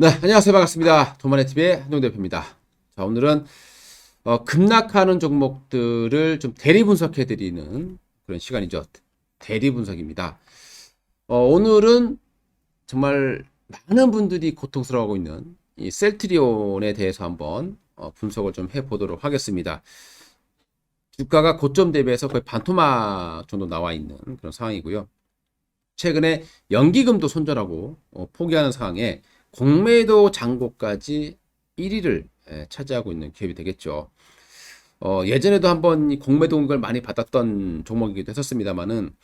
네, 안녕하세요. 반갑습니다. 도마네TV의 한종 대표입니다. 자, 오늘은 급락하는 종목들을 좀 대리 분석해드리는 그런 시간이죠. 대리 분석입니다. 오늘은 정말 많은 분들이 고통스러워하고 있는 이 셀트리온에 대해서 한번 분석을 좀 해보도록 하겠습니다. 주가가 고점 대비해서 거의 반토막 정도 나와 있는 그런 상황이고요. 최근에 연기금도 손절하고 포기하는 상황에 공매도 잔고까지 1위를 차지하고 있는 기업이 되겠죠. 예전에도 한번 이 공매도 공격을 많이 받았던 종목이기도 했었습니다만은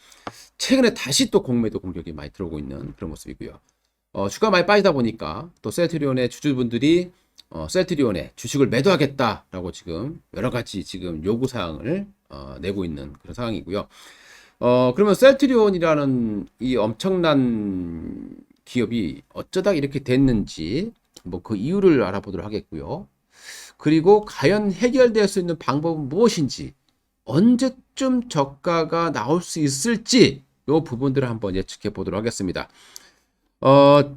최근에 다시 또 공매도 공격이 많이 들어오고 있는 그런 모습이고요. 주가 많이 빠지다 보니까 또 셀트리온의 주주분들이 셀트리온에 주식을 매도하겠다라고 지금 여러 가지 지금 요구 사항을 내고 있는 그런 상황이고요. 그러면 셀트리온이라는 이 엄청난 기업이 어쩌다 이렇게 됐는지 뭐 그 이유를 알아보도록 하겠고요. 그리고 과연 해결될 수 있는 방법은 무엇인지, 언제쯤 저가가 나올 수 있을지 요 부분들을 한번 예측해 보도록 하겠습니다.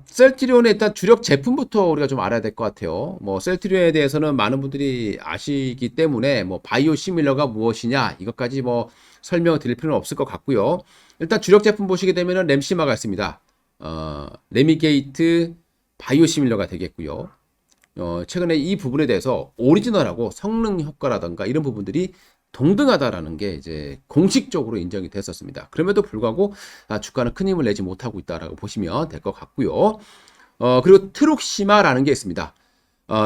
셀트리온의 일단 주력 제품부터 우리가 좀 알아야 될 것 같아요. 뭐 셀트리온에 대해서는 많은 분들이 아시기 때문에 뭐 바이오 시밀러가 무엇이냐 이것까지 뭐 설명을 드릴 필요는 없을 것 같고요. 일단 주력 제품 보시게 되면은 램시마가 있습니다. 레미게이트 바이오 시밀러가 되겠고요. 최근에 이 부분에 대해서 오리지널하고 성능 효과라던가 이런 부분들이 동등하다라는 게 이제 공식적으로 인정이 됐었습니다. 그럼에도 불구하고 주가는 큰 힘을 내지 못하고 있다라고 보시면 될 것 같고요. 그리고 트룩시마라는 게 있습니다.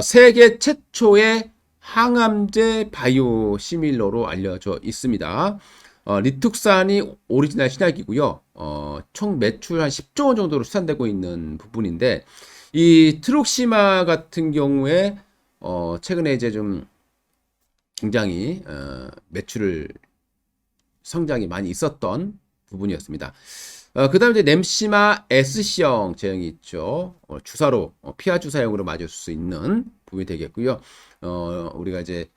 세계 최초의 항암제 바이오 시밀러로 알려져 있습니다. 리툭산이 오리지널 신약이고요. 총 매출 한 10조 원 정도로 추산되고 있는 부분인데 이 트룩시마 같은 경우에 최근에 이제 좀 굉장히 매출을 성장이 많이 있었던 부분이었습니다. 그 다음에 이제 램시마 S형 제형이 있죠. 주사로 피하 주사용으로 맞을 수 있는 부분이 되겠고요. 우리가 이제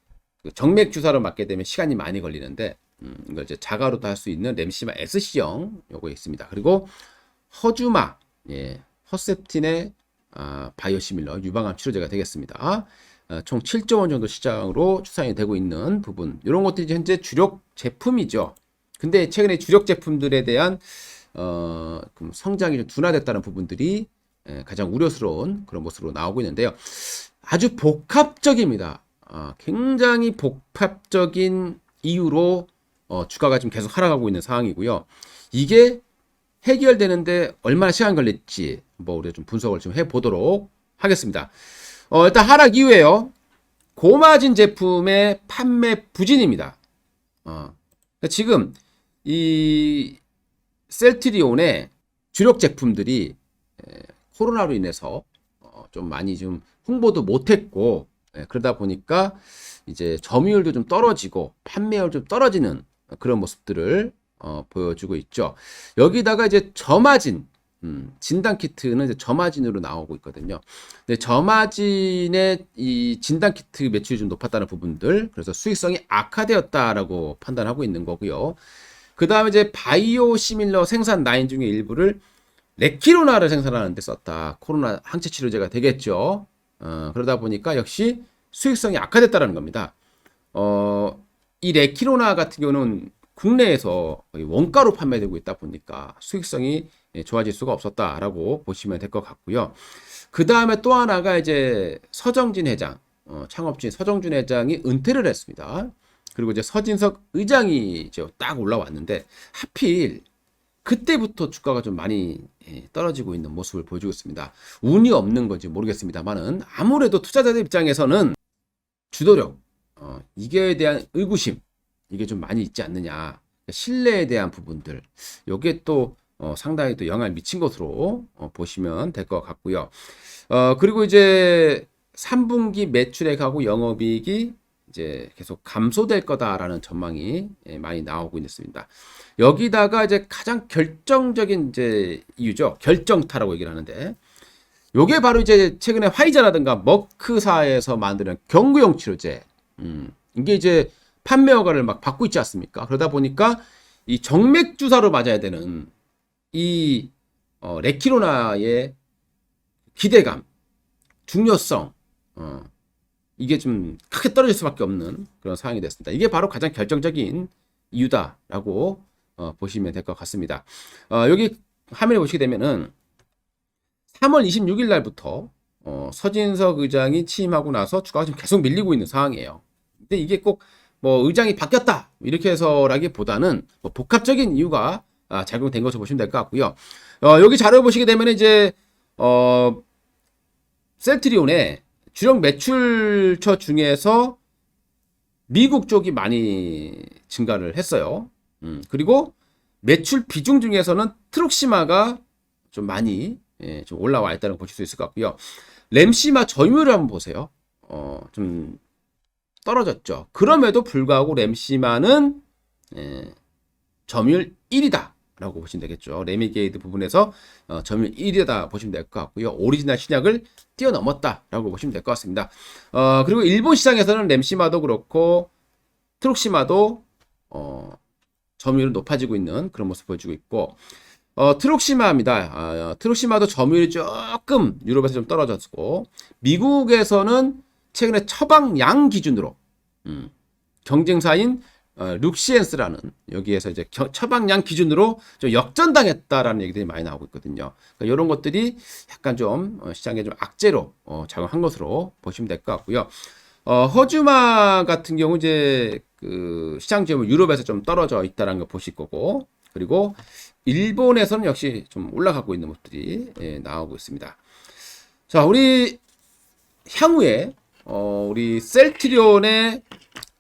정맥 주사로 맞게 되면 시간이 많이 걸리는데 이걸 이제 자가로도 할 수 있는 램시마 S형 요거 있습니다. 그리고 허주마, 허셉틴의 바이오시밀러 유방암 치료제가 되겠습니다. 총 7조 원 정도 시장으로 추산이 되고 있는 부분, 이런 것들이 현재 주력 제품이죠. 근데 최근에 주력 제품들에 대한 성장이 좀 둔화됐다는 부분들이 가장 우려스러운 그런 모습으로 나오고 있는데요. 아주 복합적입니다. 굉장히 복합적인 이유로 주가가 지금 계속 하락하고 있는 상황이고요. 이게 해결되는데 얼마나 시간 걸릴지 뭐 우리가 좀 분석을 좀 해보도록 하겠습니다. 일단 하락 이후에요. 고마진 제품의 판매 부진입니다. 그러니까 지금 이 셀트리온의 주력 제품들이 코로나로 인해서 좀 많이 좀 홍보도 못했고 그러다 보니까 이제 점유율도 좀 떨어지고 판매율 좀 떨어지는 그런 모습들을 보여주고 있죠. 여기다가 이제 저마진 진단 키트는 이제 저마진으로 나오고 있거든요. 근데 저마진의 이 진단 키트 매출이 좀 높았다는 부분들, 그래서 수익성이 악화되었다라고 판단하고 있는 거고요. 그 다음에 이제 바이오 시밀러 생산 라인 중에 일부를 레키로나를 생산하는 데 썼다. 코로나 항체 치료제가 되겠죠. 그러다 보니까 역시 수익성이 악화됐다라는 겁니다. 이 레키로나 같은 경우는 국내에서 원가로 판매되고 있다 보니까 수익성이 좋아질 수가 없었다라고 보시면 될 것 같고요. 그 다음에 또 하나가 이제 서정진 회장, 창업주인 서정진 회장이 은퇴를 했습니다. 그리고 이제 서진석 의장이 이제 딱 올라왔는데 하필 그때부터 주가가 좀 많이 떨어지고 있는 모습을 보여주고 있습니다. 운이 없는 건지 모르겠습니다만은 아무래도 투자자들 입장에서는 주도력, 이게 대한 의구심, 이게 좀 많이 있지 않느냐. 신뢰에 대한 부분들, 요게 또 상당히 또 영향을 미친 것으로 보시면 될 것 같고요. 그리고 이제 3분기 매출액하고 영업이익이 이제 계속 감소될 거다라는 전망이 많이 나오고 있습니다. 여기다가 이제 가장 결정적인 이제 이유죠. 결정타라고 얘기를 하는데, 요게 바로 이제 최근에 화이자라든가 머크사에서 만드는 경구용 치료제. 이게 이제 판매 허가를 막 받고 있지 않습니까? 그러다 보니까 이 정맥 주사로 맞아야 되는 이 레키로나의 기대감, 중요성, 이게 좀 크게 떨어질 수밖에 없는 그런 상황이 됐습니다. 이게 바로 가장 결정적인 이유다라고 보시면 될 것 같습니다. 여기 화면에 보시게 되면은 3월 26일 날부터 서진석 의장이 취임하고 나서 주가가 지금 계속 밀리고 있는 상황이에요. 근데 이게 꼭 뭐 의장이 바뀌었다 이렇게 해서라기보다는 뭐 복합적인 이유가 작용된 것으로 보시면 될 것 같고요. 여기 자료 보시게 되면 이제 셀트리온의 주력 매출처 중에서 미국 쪽이 많이 증가를 했어요. 그리고 매출 비중 중에서는 트룩시마가 좀 많이 좀 올라와 있다는 걸 보실 수 있을 것 같고요. 램시마 점유율을 한번 보세요. 좀 떨어졌죠. 그럼에도 불구하고 램시마는 점유율 1위다 라고 보시면 되겠죠. 레미게이드 부분에서 점유율 1위다 보시면 될 것 같고요. 오리지널 신약을 뛰어넘었다 라고 보시면 될 것 같습니다. 그리고 일본 시장에서는 램시마도 그렇고 트룩시마도 점유율이 높아지고 있는 그런 모습 보여주고 있고, 트룩시마입니다. 트룩시마도 점유율이 조금 유럽에서 좀 떨어졌고, 미국에서는 최근에 처방양 기준으로 경쟁사인 룩시엔스라는 여기에서 이제 처방량 기준으로 좀 역전당했다라는 얘기들이 많이 나오고 있거든요. 그러니까 이런 것들이 약간 좀 시장에 좀 악재로 작용한 것으로 보시면 될 것 같고요. 허즈마 같은 경우 이제 그 시장 지분 유럽에서 좀 떨어져 있다는 걸 보실 거고, 그리고 일본에서는 역시 좀 올라가고 있는 모습들이 나오고 있습니다. 자, 우리 향후에 우리 셀트리온의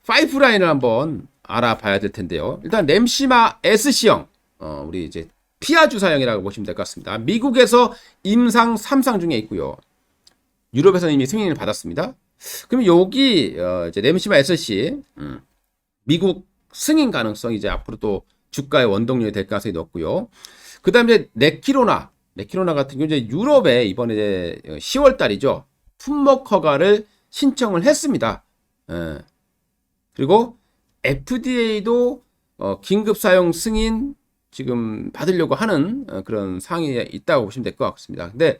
파이프라인을 한번 알아봐야 될 텐데요. 일단 램시마 S형, 우리 이제 피아 주사형이라고 보시면 될 것 같습니다. 미국에서 임상 3상 중에 있고요. 유럽에서는 이미 승인을 받았습니다. 그럼 여기 이제 램시마 SC, 미국 승인 가능성이 이제 앞으로 또 주가의 원동력이 될 가능성이 높고요. 그 다음에 레키로나 같은 경우 이제 유럽에 이번에 이제 10월 달이죠. 품목 허가를 신청을 했습니다. 그리고 FDA도 긴급 사용 승인 지금 받으려고 하는 그런 상황에 있다고 보시면 될 것 같습니다. 근데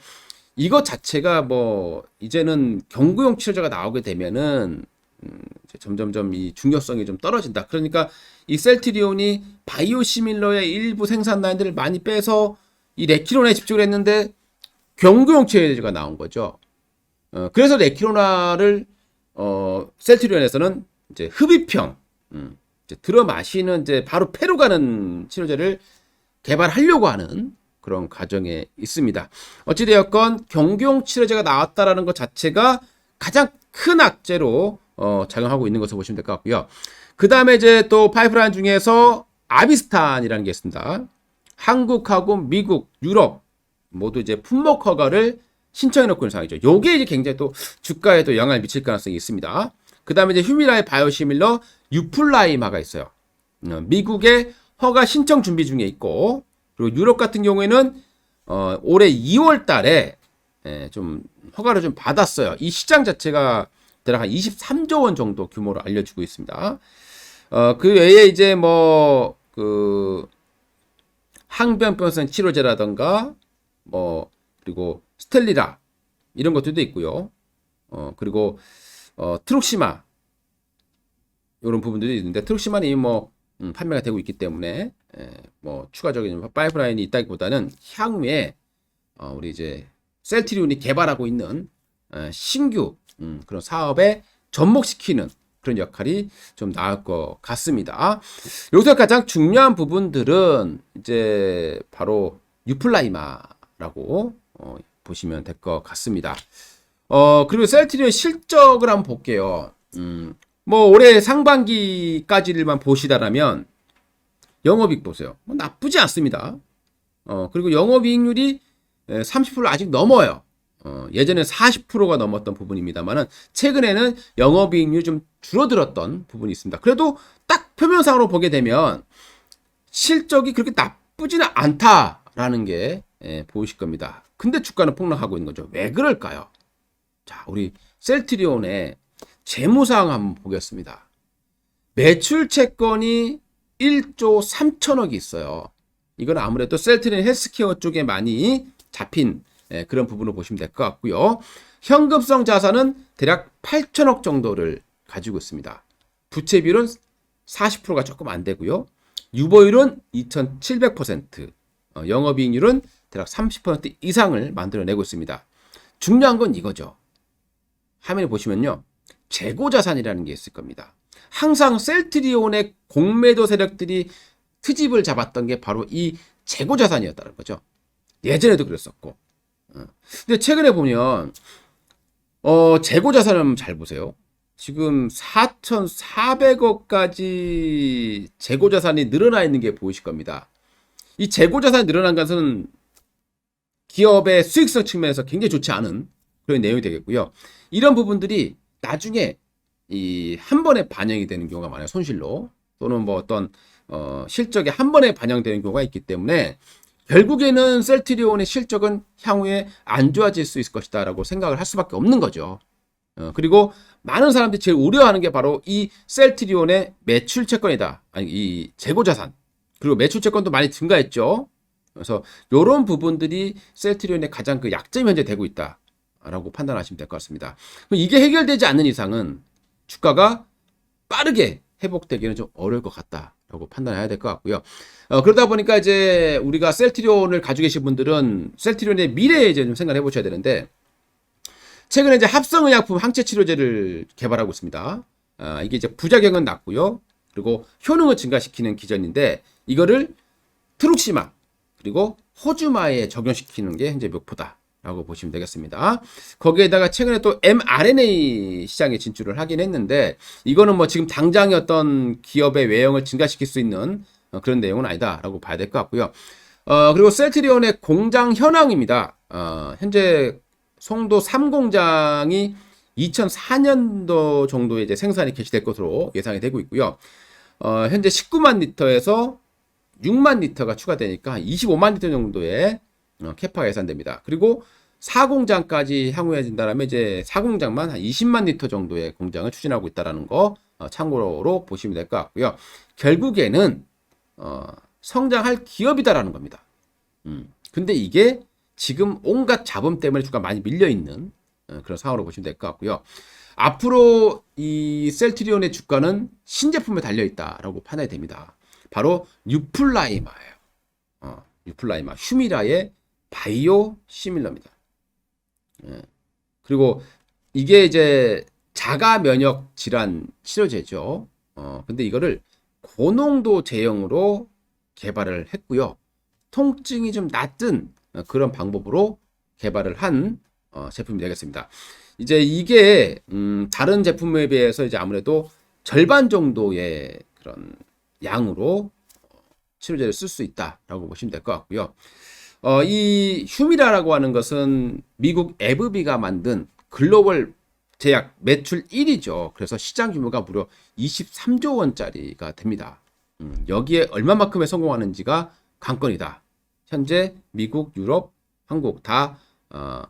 이것 자체가 뭐 이제는 경구용 치료제가 나오게 되면은 점점점 이 중요성이 좀 떨어진다. 그러니까 이 셀트리온이 바이오시밀러의 일부 생산 라인들을 많이 빼서 이 레키로나에 집중을 했는데 경구용 치료제가 나온 거죠. 그래서 레키로나를 셀트리온에서는 이제 흡입형, 이제 들어 마시는 이제 바로 폐로 가는 치료제를 개발하려고 하는 그런 과정에 있습니다. 어찌되었건 경구용 치료제가 나왔다라는 것 자체가 가장 큰 악재로 작용하고 있는 것을 보시면 될 것 같고요. 그 다음에 이제 또 파이프라인 중에서 아비스탄이라는 게 있습니다. 한국하고 미국, 유럽 모두 이제 품목 허가를 신청해 놓고 있는 상황이죠. 요게 이제 굉장히 또 주가에도 영향을 미칠 가능성이 있습니다. 그 다음에 이제 휴미라의 바이오시밀러 유플라이마가 있어요. 미국의 허가 신청 준비 중에 있고, 그리고 유럽 같은 경우에는 올해 2월 달에 좀 허가를 좀 받았어요. 이 시장 자체가 대략 한 23조 원 정도 규모로 알려주고 있습니다. 그 외에 이제 뭐 그 항변병성 치료제라던가 뭐 그리고 스텔리라 이런 것들도 있고요. 그리고 트룩시마 이런 부분들이 있는데, 트룩시마는 이미 뭐 판매가 되고 있기 때문에 뭐 추가적인 파이프라인이 있다기보다는 향후에 우리 이제 셀트리온이 개발하고 있는 신규 그런 사업에 접목시키는 그런 역할이 좀 나을 것 같습니다. 여기서 가장 중요한 부분들은 이제 바로 유플라이마라고 보시면 될 것 같습니다. 그리고 셀트리온 실적을 한번 볼게요. 뭐 올해 상반기까지를만 보시다라면 영업이익 보세요. 뭐 나쁘지 않습니다. 그리고 영업이익률이 30% 아직 넘어요. 예전에 40%가 넘었던 부분입니다만은 최근에는 영업이익률이 좀 줄어들었던 부분이 있습니다. 그래도 딱 표면상으로 보게 되면 실적이 그렇게 나쁘지는 않다라는 게 보이실 겁니다. 근데 주가는 폭락하고 있는 거죠. 왜 그럴까요? 자, 우리 셀트리온의 재무사항 한번 보겠습니다. 매출 채권이 1조 3천억이 있어요. 이건 아무래도 셀트리온 헬스케어 쪽에 많이 잡힌 그런 부분을 보시면 될 것 같고요. 현금성 자산은 대략 8천억 정도를 가지고 있습니다. 부채 비율은 40%가 조금 안 되고요. 유보율은 2,700%, 영업이익률은 대략 30% 이상을 만들어내고 있습니다. 중요한 건 이거죠. 화면에 보시면요. 재고자산이라는 게 있을 겁니다. 항상 셀트리온의 공매도 세력들이 트집을 잡았던 게 바로 이 재고자산이었다는 거죠. 예전에도 그랬었고. 근데 최근에 보면 재고자산을 잘 보세요. 지금 4,400억까지 재고자산이 늘어나 있는 게 보이실 겁니다. 이 재고자산이 늘어난 것은 기업의 수익성 측면에서 굉장히 좋지 않은 그런 내용이 되겠고요. 이런 부분들이 나중에 이 한 번에 반영이 되는 경우가 많아요. 손실로 또는 뭐 어떤 실적에 한 번에 반영되는 경우가 있기 때문에 결국에는 셀트리온의 실적은 향후에 안 좋아질 수 있을 것이다라고 생각을 할 수밖에 없는 거죠. 그리고 많은 사람들이 제일 우려하는 게 바로 이 셀트리온의 매출 채권이다. 아니 이 재고자산. 그리고 매출 채권도 많이 증가했죠. 그래서 이런 부분들이 셀트리온의 가장 그 약점이 현재 되고 있다라고 판단하시면 될 것 같습니다. 이게 해결되지 않는 이상은 주가가 빠르게 회복되기는 좀 어려울 것 같다라고 판단해야 될 것 같고요. 그러다 보니까 이제 우리가 셀트리온을 가지고 계신 분들은 셀트리온의 미래에 이제 좀 생각을 해보셔야 되는데, 최근에 이제 합성의약품 항체치료제를 개발하고 있습니다. 이게 이제 부작용은 낮고요. 그리고 효능을 증가시키는 기전인데, 이거를 트룩시마 그리고 호주마에 적용시키는 게 현재 목표다라고 보시면 되겠습니다. 거기에다가 최근에 또 mRNA 시장에 진출을 하긴 했는데, 이거는 뭐 지금 당장의 어떤 기업의 외형을 증가시킬 수 있는 그런 내용은 아니다라고 봐야 될 것 같고요. 그리고 셀트리온의 공장 현황입니다. 현재 송도 3공장이 2004년도 정도에 이제 생산이 개시될 것으로 예상이 되고 있고요. 현재 19만 리터에서 6만 리터가 추가되니까 25만 리터 정도의 캐파가 예상됩니다. 그리고 4공장까지 향후에 진다면 이제 4공장만 한 20만 리터 정도의 공장을 추진하고 있다는 거 참고로 보시면 될 것 같고요. 결국에는 성장할 기업이다라는 겁니다. 근데 이게 지금 온갖 잡음 때문에 주가 많이 밀려있는 그런 상황으로 보시면 될 것 같고요. 앞으로 이 셀트리온의 주가는 신제품에 달려있다라고 판단이 됩니다. 바로 유플라이마예요. 유플라이마, 휴미라의 바이오 시밀러입니다. 그리고 이게 이제 자가 면역 질환 치료제죠. 근데 이거를 고농도 제형으로 개발을 했고요. 통증이 좀 낮은 그런 방법으로 개발을 한 제품이 되겠습니다. 이제 이게 다른 제품에 비해서 이제 아무래도 절반 정도의 그런 양으로 치료제를 쓸 수 있다라고 보시면 될 것 같고요. 이 휴미라라고 하는 것은 미국 에브비가 만든 글로벌 제약 매출 1위죠. 그래서 시장 규모가 무려 23조 원짜리가 됩니다. 여기에 얼마만큼의 성공하는지가 관건이다. 현재 미국, 유럽, 한국 다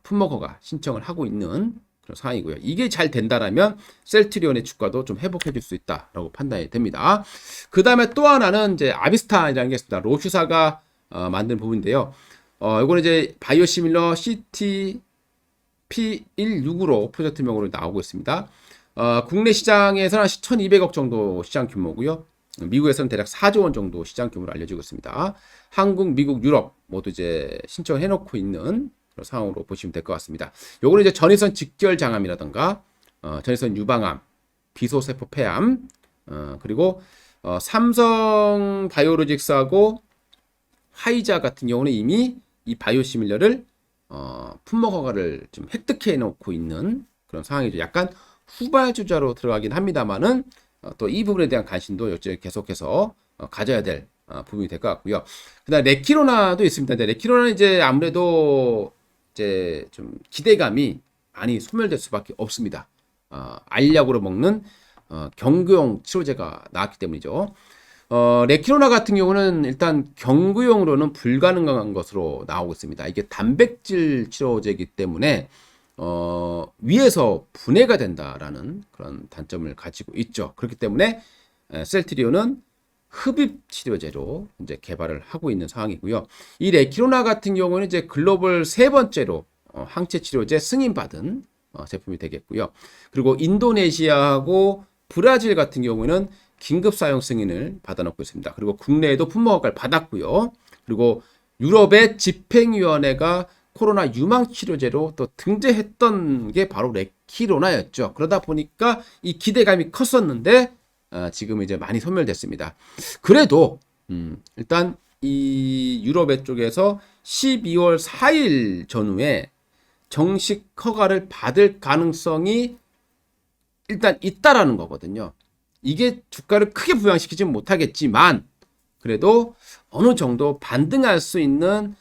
품목허가 신청을 하고 있는 그런 상황이고요. 이게 잘 된다라면 셀트리온의 주가도 좀 회복해 줄 수 있다라고 판단이 됩니다. 그 다음에 또 하나는 이제 아비스타라는 게 있습니다. 로슈사가 만든 부분인데요. 이거는 이제 바이오시밀러 CT-P16으로 프로젝트명으로 나오고 있습니다. 국내 시장에서는 한 1,200억 정도 시장 규모고요. 미국에서는 대략 4조 원 정도 시장 규모로 알려지고 있습니다. 한국, 미국, 유럽 모두 이제 신청을 해놓고 있는 그런 상황으로 보시면 될 것 같습니다. 요거는 이제 전이선 직결 장암이라든가 전이선 유방암, 비소세포 폐암, 그리고 삼성 바이오로직스하고 화이자 같은 경우는 이미 이 바이오시밀러를 품목 허가를 좀 획득해 놓고 있는 그런 상황이죠. 약간 후발주자로 들어가긴 합니다만은 또 이 부분에 대한 관심도 계속해서 가져야 될 부분이 될 것 같고요. 그다음 레키로나도 있습니다. 근데 레키로나는 이제 아무래도 이제 좀 기대감이 많이 소멸될 수밖에 없습니다. 알약으로 먹는 경구용 치료제가 나왔기 때문이죠. 레키로나 같은 경우는 일단 경구용으로는 불가능한 것으로 나오고 있습니다. 이게 단백질 치료제이기 때문에 위에서 분해가 된다라는 그런 단점을 가지고 있죠. 그렇기 때문에 셀트리온은 흡입 치료제로 이제 개발을 하고 있는 상황이고요. 이 레키로나 같은 경우는 이제 글로벌 세 번째로 항체 치료제 승인받은 제품이 되겠고요. 그리고 인도네시아하고 브라질 같은 경우는 긴급 사용 승인을 받아놓고 있습니다. 그리고 국내에도 품목 허가를 받았고요. 그리고 유럽의 집행위원회가 코로나 유망 치료제로 또 등재했던 게 바로 레키로나였죠. 그러다 보니까 이 기대감이 컸었는데 지금 이제 많이 소멸됐습니다. 그래도 일단 이 유럽의 쪽에서 12월 4일 전후에 정식 허가를 받을 가능성이 일단 있다라는 거거든요. 이게 주가를 크게 부양시키지는 못하겠지만 그래도 어느 정도 반등할 수 있는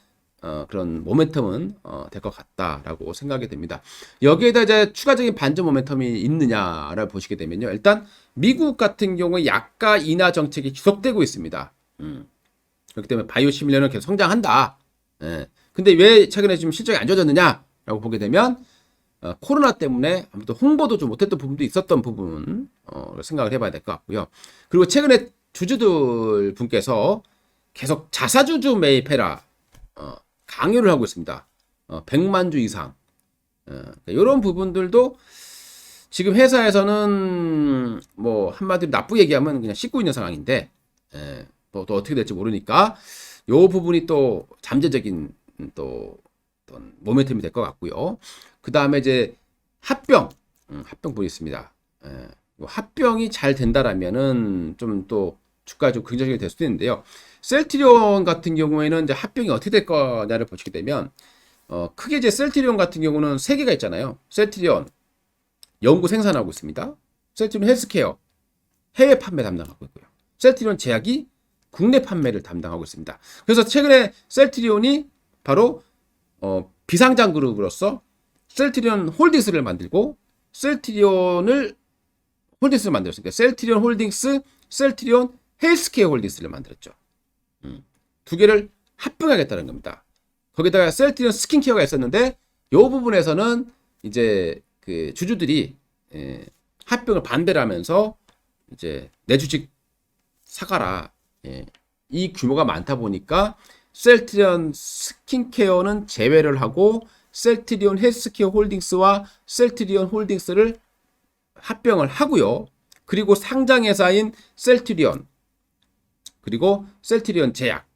그런 모멘텀은 될 것 같다라고 생각이 됩니다. 여기에다 이제 추가적인 반전 모멘텀이 있느냐를 보시게 되면요. 일단 미국 같은 경우에 약가 인하 정책이 지속되고 있습니다. 그렇기 때문에 바이오 시밀러는 계속 성장한다. 예. 근데 왜 최근에 지금 실적이 안 좋아졌느냐라고 보게 되면 코로나 때문에 아무튼 홍보도 좀 못했던 부분도 있었던 부분 생각을 해봐야 될 것 같고요. 그리고 최근에 주주들 분께서 계속 자사주주 매입해라 강요를 하고 있습니다. 100만 주 이상 이런 부분들도 지금 회사에서는 뭐 한마디로 나쁘게 얘기하면 그냥 씻고 있는 상황인데 또 어떻게 될지 모르니까 요 부분이 또 잠재적인 또 어떤 모멘텀이 될 것 같고요. 그 다음에 이제 합병 부분이 있습니다. 합병이 잘 된다라면은 좀 또 주가 좀 긍정적이 될 수도 있는데요. 셀트리온 같은 경우에는 이제 합병이 어떻게 될 거냐를 보시게 되면 크게 이제 셀트리온 같은 경우는 세 개가 있잖아요. 셀트리온 연구 생산하고 있습니다. 셀트리온 헬스케어 해외 판매 담당하고 있고요. 셀트리온 제약이 국내 판매를 담당하고 있습니다. 그래서 최근에 셀트리온이 바로 비상장 그룹으로서 셀트리온 홀딩스를 만들고 셀트리온을 홀딩스를 만들었으니까 셀트리온 홀딩스, 셀트리온 헬스케어 홀딩스를 만들었죠. 두 개를 합병하겠다는 겁니다. 거기다가 셀트리온 스킨케어가 있었는데 이 부분에서는 이제 그 주주들이 합병을 반대를 하면서 이제 내 주식 사가라. 이 규모가 많다 보니까 셀트리온 스킨케어는 제외를 하고 셀트리온 헬스케어 홀딩스와 셀트리온 홀딩스를 합병을 하고요. 그리고 상장회사인 셀트리온 그리고 셀트리온 제약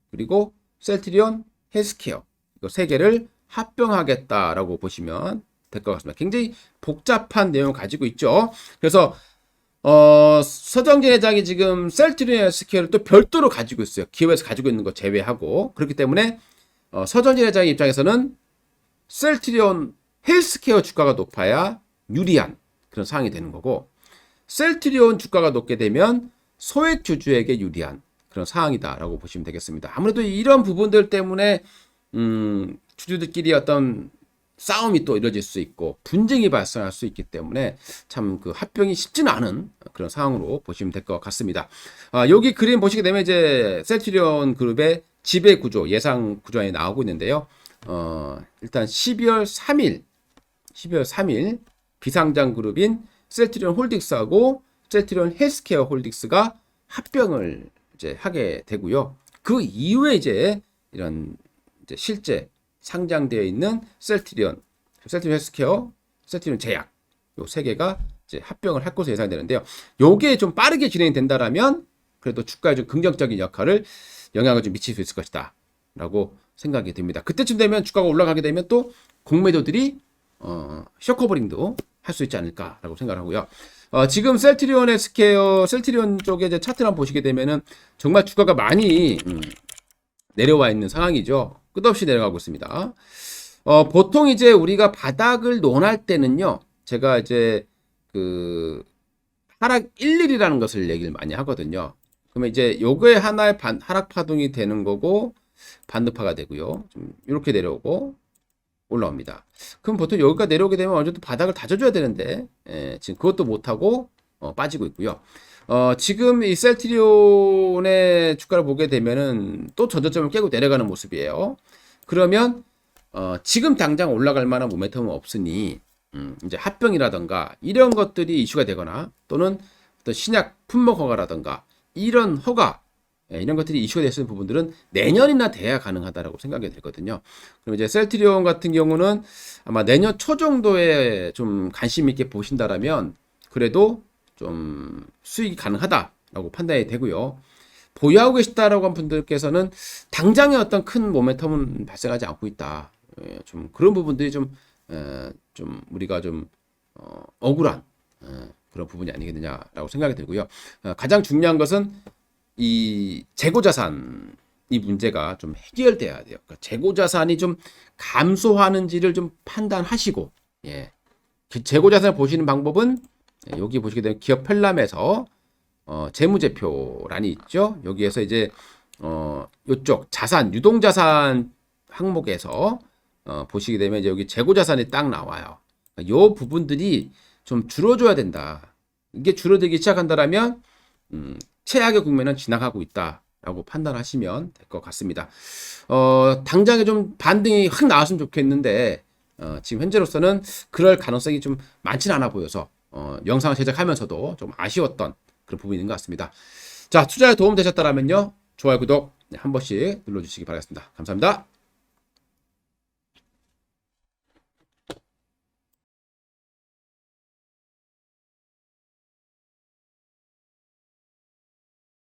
그리고 셀트리온 헬스케어 이거 세 개를 합병하겠다라고 보시면 될 것 같습니다. 굉장히 복잡한 내용을 가지고 있죠. 그래서 서정진 회장이 지금 셀트리온 헬스케어를 또 별도로 가지고 있어요. 기업에서 가지고 있는 거 제외하고 그렇기 때문에 서정진 회장 입장에서는 셀트리온 헬스케어 주가가 높아야 유리한 그런 상황이 되는 거고 셀트리온 주가가 높게 되면 소액 주주에게 유리한 그런 상황이다라고 보시면 되겠습니다. 아무래도 이런 부분들 때문에 주주들끼리 어떤 싸움이 또 이루어질 수 있고 분쟁이 발생할 수 있기 때문에 참 그 합병이 쉽지는 않은 그런 상황으로 보시면 될 것 같습니다. 여기 그림 보시게 되면 이제 셀트리온 그룹의 지배 구조, 예상 구조에 나오고 있는데요. 일단 12월 3일 비상장 그룹인 셀트리온 홀딩스하고 셀트리온 헬스케어 홀딩스가 합병을 이제 하게 되고요. 그 이후에 이제 이런 이제 실제 상장되어 있는 셀트리온 헬스케어, 셀트리온 제약 요 세 개가 이제 합병을 할 것으로 예상되는데요. 요게 좀 빠르게 진행이 된다라면 그래도 주가에 좀 긍정적인 영향을 좀 미칠 수 있을 것이다라고 생각이 됩니다. 그때쯤 되면 주가가 올라가게 되면 또 공매도들이 쇼커버링도 할 수 있지 않을까라고 생각을 하고요. 지금 셀트리온 헬스케어, 셀트리온 쪽에 이제 차트를 한번 보시게 되면은 정말 주가가 많이 내려와 있는 상황이죠. 끝없이 내려가고 있습니다. 보통 이제 우리가 바닥을 논할 때는요, 제가 이제 그 하락 1일이라는 것을 얘기를 많이 하거든요. 그러면 이제 요거에 하나의 하락 파동이 되는 거고, 반등파가 되고요. 좀 이렇게 내려오고 올라옵니다. 그럼 보통 여기가 내려오게 되면 어느 정도 바닥을 다져줘야 되는데, 지금 그것도 못하고 빠지고 있고요. 지금 이 셀트리온의 주가를 보게 되면은 또 전저점을 깨고 내려가는 모습이에요. 그러면 지금 당장 올라갈 만한 모멘텀은 없으니 이제 합병이라던가 이런 것들이 이슈가 되거나 또는 어떤 신약 품목 허가라던가 이런 허가 이런 것들이 이슈가 됐을 부분들은 내년이나 돼야 가능하다라고 생각이 되거든요. 그럼 이제 셀트리온 같은 경우는 아마 내년 초 정도에 좀 관심 있게 보신다라면 그래도 좀 수익이 가능하다라고 판단이 되고요. 보유하고 계시다라고 한 분들께서는 당장의 어떤 큰 모멘텀은 발생하지 않고 있다. 좀 그런 부분들이 좀 우리가 좀 억울한 그런 부분이 아니겠느냐라고 생각이 들고요. 가장 중요한 것은 이 재고자산 이 문제가 좀 해결돼야 돼요. 그러니까 재고자산이 좀 감소하는지를 좀 판단하시고, 예. 그 재고자산을 보시는 방법은 여기 보시게 되면 기업 편람에서 재무제표란이 있죠. 여기에서 이제 요쪽 자산 유동자산 항목에서 보시게 되면 이제 여기 재고자산이 딱 나와요. 요 부분들이 좀 줄어줘야 된다. 이게 줄어들기 시작한다라면 최악의 국면은 지나가고 있다라고 판단하시면 될 것 같습니다. 당장에 좀 반등이 확 나왔으면 좋겠는데 지금 현재로서는 그럴 가능성이 좀 많지는 않아 보여서 영상을 제작하면서도 좀 아쉬웠던 그런 부분이 있는 것 같습니다. 자, 투자에 도움 되셨다라면요. 좋아요, 구독 한 번씩 눌러주시기 바라겠습니다. 감사합니다.